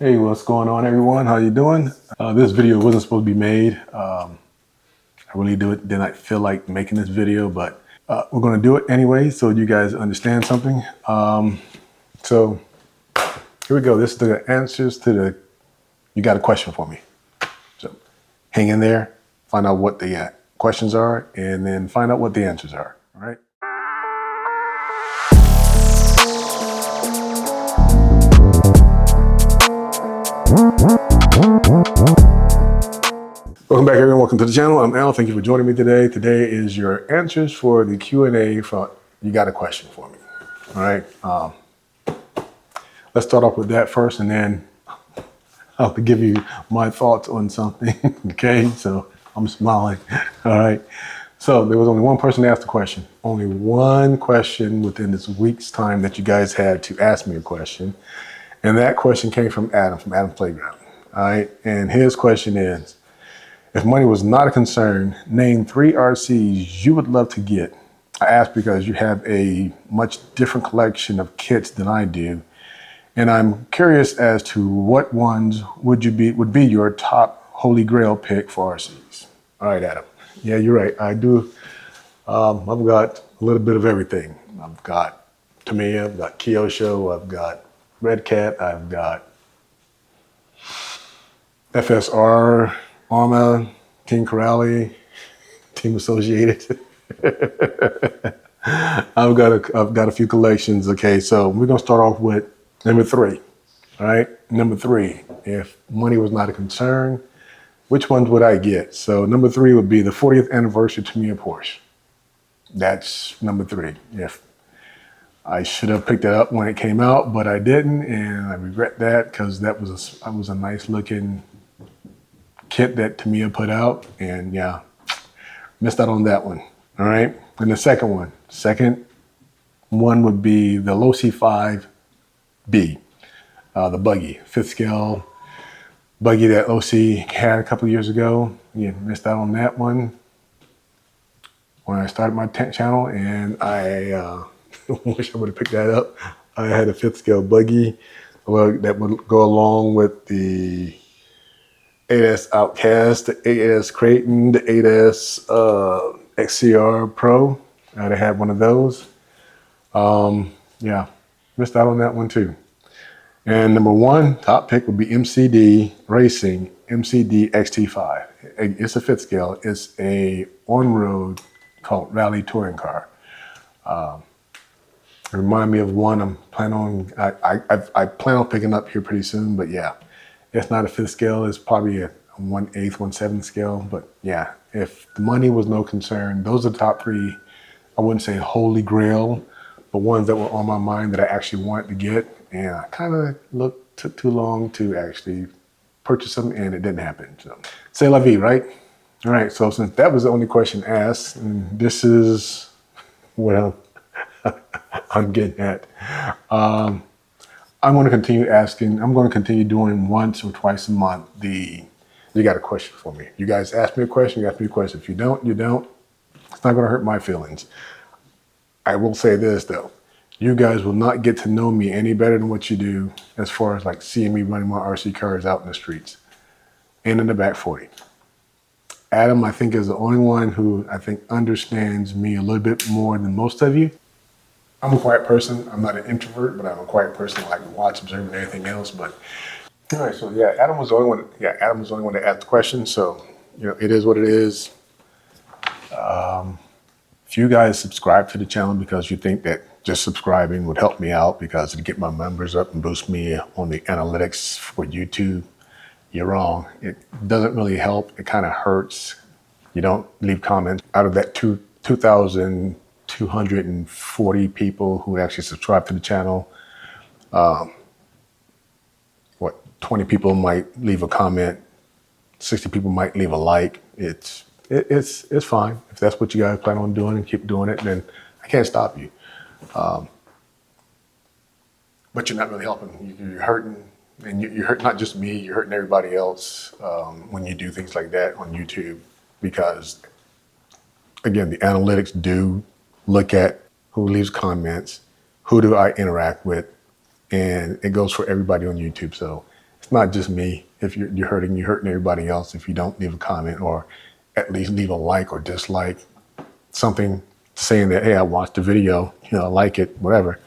Hey, what's going on, everyone? How you doing? This video wasn't supposed to be made. I really did not feel like making this video, but we're going to do it anyway so you guys understand something. So here we go. This is the answers to the, you got a question for me. So hang in there, find out what the questions are, and then find out what the answers are, all right? Welcome back, everyone. Welcome to the channel. I'm Al. Thank you for joining me today. Today is your answers for the Q&A for You Got a Question for Me. All right. Let's start off with that first, and then I'll give you my thoughts on something. Okay. So I'm smiling. All right. So there was only one person to ask the question. Only one question within this week's time that you guys had to ask me a question. And that question came from Adam's Playground. All right. And his question is, if money was not a concern, name 3 RCs you would love to get. I ask because you have a much different collection of kits than I do, and I'm curious as to what ones would be your top holy grail pick for RCs. All right, Adam. Yeah, you're right. I do. I've got a little bit of everything. I've got Tamiya, I've got Kyosho, I've got Red Cat, I've got FSR, arrma, Team Corrali, Team Associated. I've got a few collections. Okay, so we're gonna start off with number 3. All right, number 3. If money was not a concern, which ones would I get? So number 3 would be the 40th anniversary Tamiya Porsche. That's number 3. If I should have picked that up when it came out, but I didn't, and I regret that because that was a nice looking kit that Tamiya put out, and yeah, missed out on that one. All right, and the second one would be the Losi 5B, the buggy, 5th scale buggy that Losi had a couple of years ago. Yeah, missed out on that one when I started my channel, and I wish I would have picked that up. I had a 5th scale buggy that would go along with the 8S Outcast, the 8S Creighton, the 8S XCR Pro. I'd have had one of those. Yeah, missed out on that one too. And number 1 top pick would be MCD Racing, MCD XT5. It's a 5th scale. It's a on-road called rally touring car. Remind me of one I plan on picking up here pretty soon, but yeah. It's not a 5th scale. It's probably a 1/8, 1/7 scale. But yeah, if the money was no concern, those are the top 3. I wouldn't say holy grail, but ones that were on my mind that I actually wanted to get. And I kind of took too long to actually purchase them, and it didn't happen. So, c'est la vie, right? All right. So since that was the only question asked, and this is what I'm getting at. I'm going to continue asking. I'm going to continue doing once or twice a month. You got a question for me. You guys ask me a question. You ask me a question. If you don't, you don't. It's not going to hurt my feelings. I will say this though. You guys will not get to know me any better than what you do as far as like seeing me running my RC cars out in the streets and in the back 40. Adam, I think, is the only one who I think understands me a little bit more than most of you. I'm a quiet person. I'm not an introvert, but I'm a quiet person. I like to watch, observe, and everything else. But all right, so yeah, Adam was the only one. Yeah, Adam was the only one to ask the question. So it is what it is. If you guys subscribe to the channel because you think that just subscribing would help me out because it'd get my numbers up and boost me on the analytics for YouTube, you're wrong. It doesn't really help. It kind of hurts. You don't leave comments. Out of that 2,240 people who actually subscribe to the channel, 20 people might leave a comment, 60 people might leave a like. It's fine. If that's what you guys plan on doing and keep doing it, then I can't stop you. But you're not really helping. You're hurting, and you're hurting not just me, you're hurting everybody else when you do things like that on YouTube, because again, the analytics do look at who leaves comments, who do I interact with, and it goes for everybody on YouTube. So it's it's not just me. If you're hurting everybody else if you don't leave a comment or at least leave a like or dislike, something saying that, hey, I watched the video, I like it, whatever.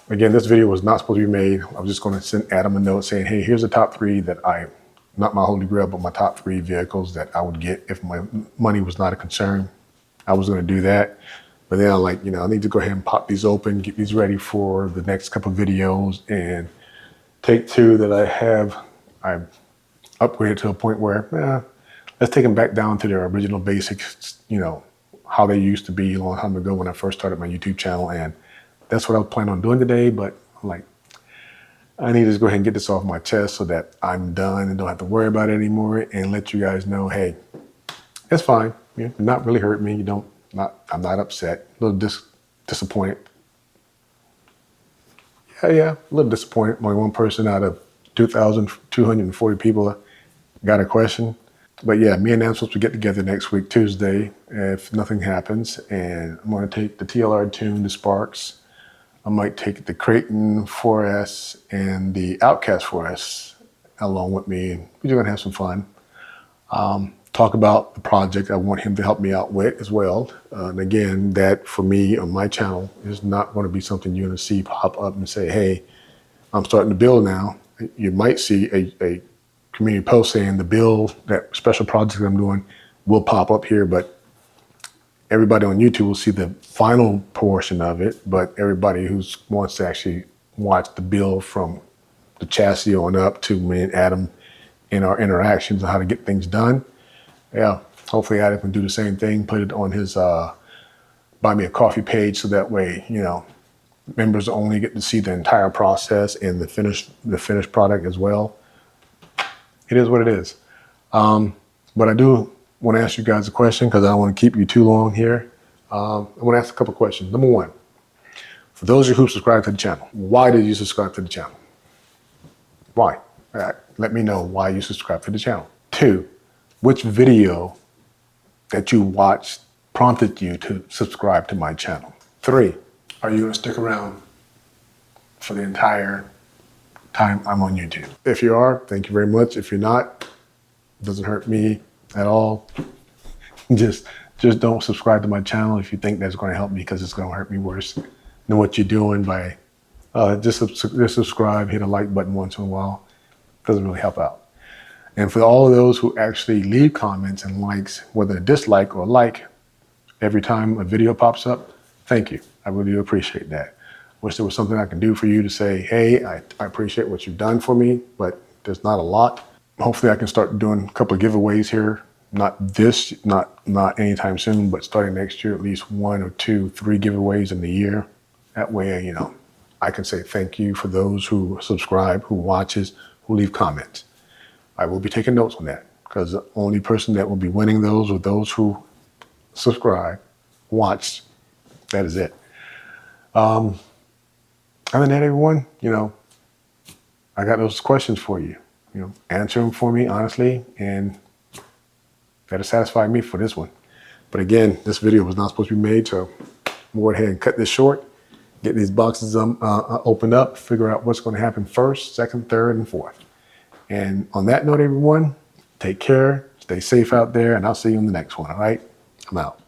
Again, this video was not supposed to be made. I was just going to send Adam a note saying, hey, here's the top 3 that not my holy grail, but my top 3 vehicles that I would get if my money was not a concern. I was going to do that. But then I need to go ahead and pop these open, get these ready for the next couple of videos, and take 2 that I've upgraded to a point where, let's take them back down to their original basics, how they used to be a long time ago when I first started my YouTube channel. And that's what I was planning on doing today. But I'm like, I need to just go ahead and get this off my chest so that I'm done and don't have to worry about it anymore, and let you guys know, hey, it's fine. You're not really hurt me. I'm not upset. A little disappointed. Yeah, a little disappointed. Only one person out of 2,240 people got a question. But yeah, me and Nam supposed to get together next week, Tuesday, if nothing happens. And I'm going to take the TLR Tune, the Sparks. I might take the Creighton 4S and the Outcast 4S along with me. We're going to have some fun. Talk about the project I want him to help me out with as well. And again, that for me on my channel is not going to be something you're going to see pop up and say, hey, I'm starting to build now. You might see a community post saying the build, that special project I'm doing, will pop up here, but everybody on YouTube will see the final portion of it. But everybody who wants to actually watch the build from the chassis on up to me and Adam in our interactions on how to get things done, yeah, hopefully Adam can do the same thing, put it on his Buy Me a Coffee page, so that way, members only get to see the entire process and the finished product as well. It is what it is. But I do want to ask you guys a question because I don't want to keep you too long here. I want to ask a couple questions. Number 1, for those of you who subscribe to the channel, why did you subscribe to the channel? Why? Let me know why you subscribe to the channel. 2, which video that you watched prompted you to subscribe to my channel? 3, are you going to stick around for the entire time I'm on YouTube? If you are, thank you very much. If you're not, it doesn't hurt me at all. Just don't subscribe to my channel if you think that's going to help me, because it's going to hurt me worse than what you're doing by just subscribe, hit a like button once in a while. It doesn't really help out. And for all of those who actually leave comments and likes, whether a dislike or a like, every time a video pops up, thank you. I really do appreciate that. Wish there was something I can do for you to say, hey, I appreciate what you've done for me, but there's not a lot. Hopefully I can start doing a couple of giveaways here. Not anytime soon, but starting next year, at least 1 or 2, 3 giveaways in the year. That way, I can say thank you for those who subscribe, who watches, who leave comments. I will be taking notes on that, because the only person that will be winning those are those who subscribe, watch. That is it. Other than that, everyone, I got those questions for you. Answer them for me honestly, and that'll satisfy me for this one. But again, this video was not supposed to be made, so I'm going ahead and cut this short, get these boxes opened up, figure out what's going to happen first, second, third, and fourth. And on that note, everyone, take care, stay safe out there, and I'll see you in the next one, all right? I'm out.